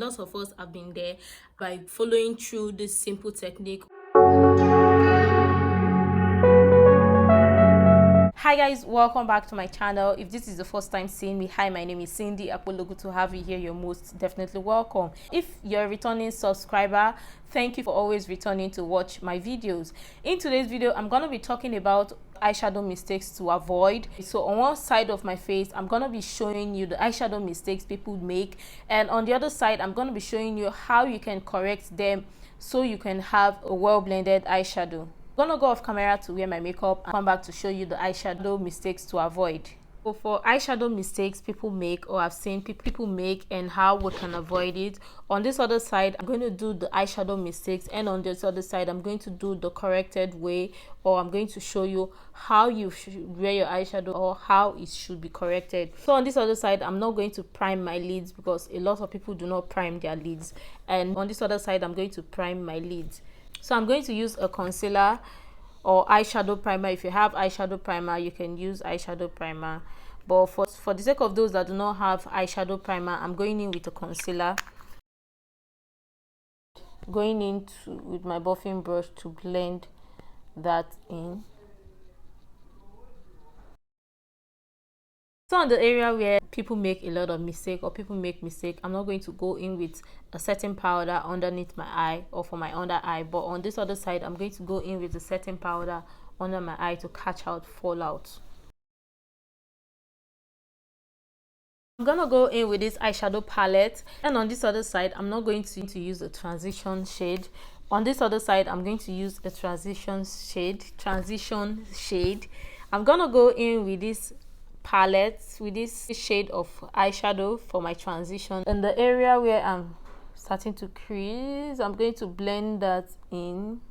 Lots of us have been there by following through this simple technique. Hi guys, welcome back to my channel. If this is the first time seeing me, hi, my name is Cindy Apollo. Good to have you here. You're most definitely welcome. If you're a returning subscriber, thank you for always returning to watch my videos. In today's video, I'm going to be talking about eyeshadow mistakes to avoid. So on one side of my face, I'm going to be showing you the eyeshadow mistakes people make, and on the other side, I'm going to be showing you how you can correct them so you can have a well blended eyeshadow. I'm gonna go off camera to wear my makeup and come back to show you the eyeshadow mistakes to avoid. So for eyeshadow mistakes people make, or I've seen people make, and how we can avoid it, on this other side I'm going to do the eyeshadow mistakes, and on this other side I'm going to do the corrected way, or I'm going to show you how you should wear your eyeshadow or how it should be corrected. So on this other side I'm not going to prime my lids because a lot of people do not prime their lids, and on this other side I'm going to prime my lids. So I'm going to use a concealer or eyeshadow primer. If you have eyeshadow primer, you can use eyeshadow primer, but for the sake of those that do not have eyeshadow primer, I'm going in with a concealer, going in with my buffing brush to blend that in. So on the area where people make a lot of mistake, or people make mistake, I'm not going to go in with a setting powder underneath my eye or for my under eye, but on this other side I'm going to go in with the setting powder under my eye to catch out fallout. I'm gonna go in with this eyeshadow palette, and on this other side I'm not going to use a transition shade. On this other side I'm going to use a transition shade. I'm gonna go in with this palette with this shade of eyeshadow for my transition. In the area where I'm starting to crease, I'm going to blend that in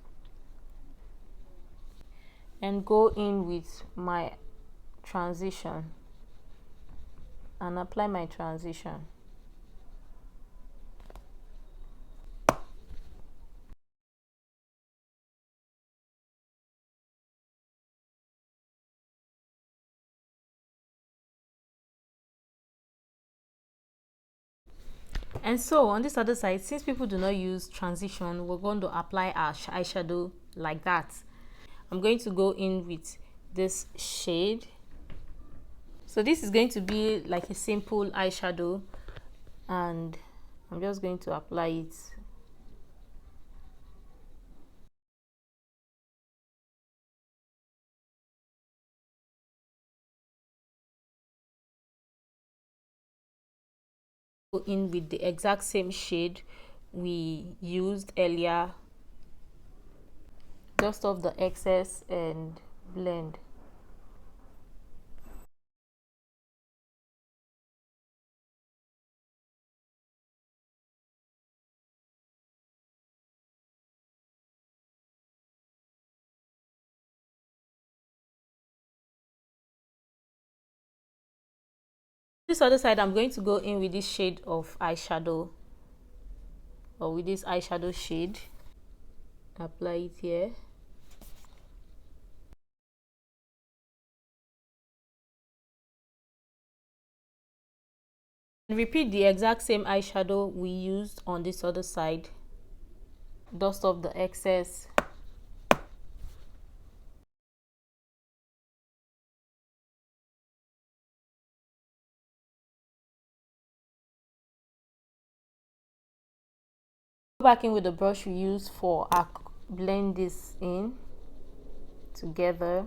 and go in with my transition and apply my transition. And so on this other side, since people do not use transition, we're going to apply our eyeshadow like that. I'm going to go in with this shade. So this is going to be like a simple eyeshadow, and I'm just going to apply it. Go in with the exact same shade we used earlier, dust off the excess and blend. This other side I'm going to go in with this shade of eyeshadow, or with this eyeshadow shade, apply it here. Repeat the exact same eyeshadow we used on this other side, dust off the excess. Go back in with the brush we used for blend this in together.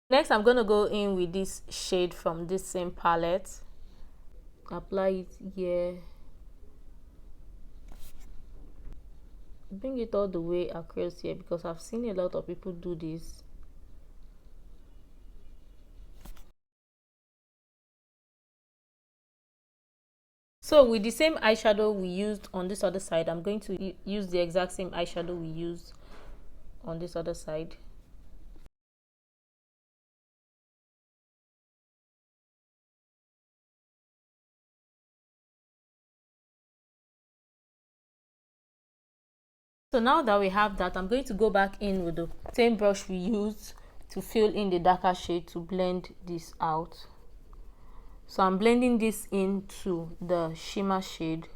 Next I'm going to go in with this shade from this same palette, apply it here, bring it all the way across here because I've seen a lot of people do this. So with the same eyeshadow we used on this other side, I'm going to use the exact same eyeshadow we used on this other side. So now that we have that, I'm going to go back in with the same brush we used to fill in the darker shade to blend this out. So I'm blending this into the shimmer shade.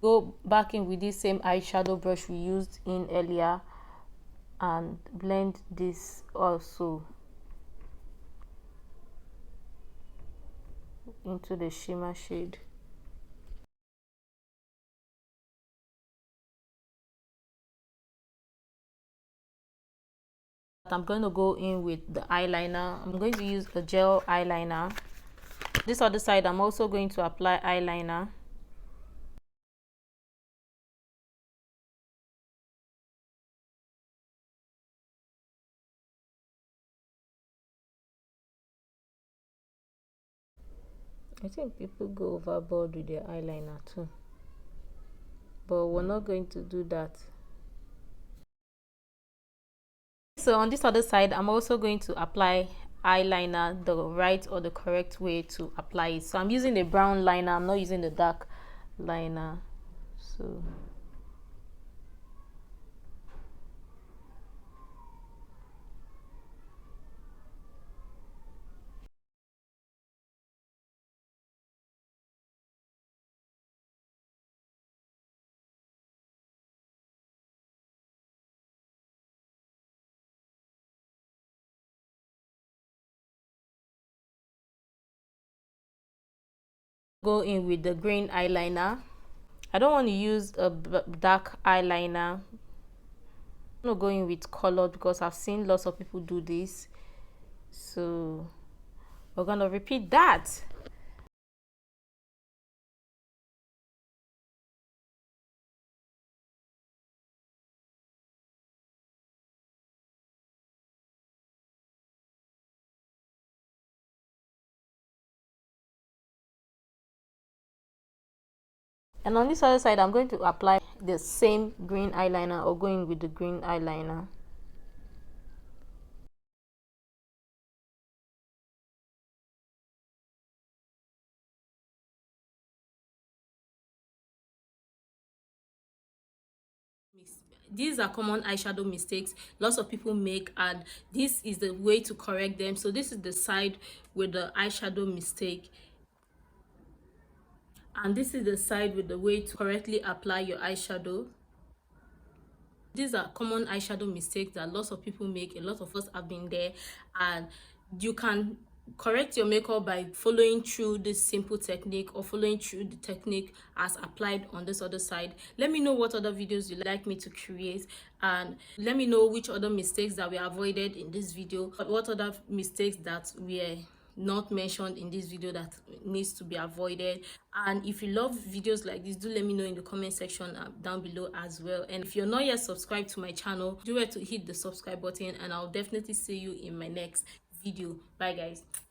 Go back in with this same eyeshadow brush we used in earlier and blend this also into the shimmer shade. I'm going to go in with the eyeliner. I'm going to use a gel eyeliner. This other side, I'm also going to apply eyeliner. I think people go overboard with their eyeliner too, but we're not going to do that. So on this other side, I'm also going to apply eyeliner the right or the correct way to apply it. So I'm using a brown liner, I'm not using the dark liner. So go in with the green eyeliner. I don't want to use a dark eyeliner. I'm not going with colored because I've seen lots of people do this. So we're gonna repeat that. And on this other side, I'm going to apply the same green eyeliner or going with the green eyeliner. These are common eyeshadow mistakes lots of people make, and this is the way to correct them. So this is the side with the eyeshadow mistake, and this is the side with the way to correctly apply your eyeshadow. These are common eyeshadow mistakes that lots of people make. A lot of us have been there, and you can correct your makeup by following through this simple technique or following through the technique as applied on this other side. Let me know what other videos you like me to create, and let me know which other mistakes that we avoided in this video, what other mistakes that were not mentioned in this video that needs to be avoided. And if you love videos like this, do let me know in the comment section down below as well. And if you're not yet subscribed to my channel, do it to hit the subscribe button, and I'll definitely see you in my next video. Bye guys.